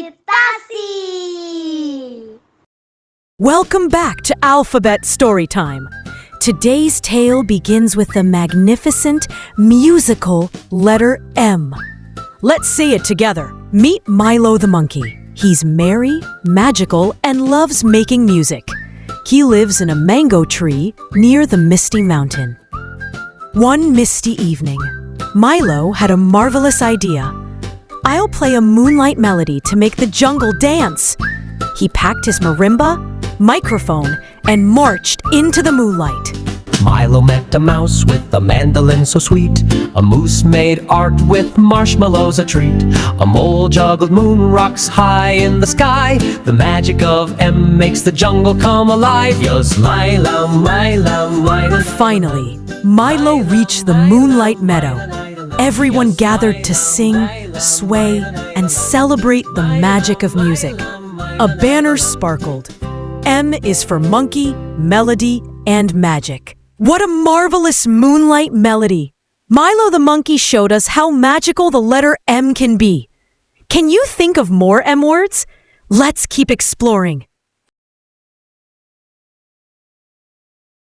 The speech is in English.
with Tassie! Welcome back to Alphabet Storytime. Today's tale begins with the magnificent, musical letter M. Let's say it together. Meet Milo the monkey. He's merry, magical, and loves making music. He lives in a mango tree near the Misty Mountain. One misty evening, Milo had a marvelous idea. I'll play a moonlight melody to make the jungle dance. He packed his marimba, microphone, and marched into the moonlight. Milo met a mouse with a mandolin so sweet. A moose made art with marshmallows a treat. A mole juggled moon rocks high in the sky. The magic of M makes the jungle come alive. Yes, Milo, Milo, Milo. Finally, Milo reached the moonlight meadow. Everyone gathered to sing, sway, and celebrate the magic of music. A banner sparkled. M is for monkey, melody, and magic. What a marvelous moonlight melody! Milo the monkey showed us how magical the letter M can be. Can you think of more M words? Let's keep exploring.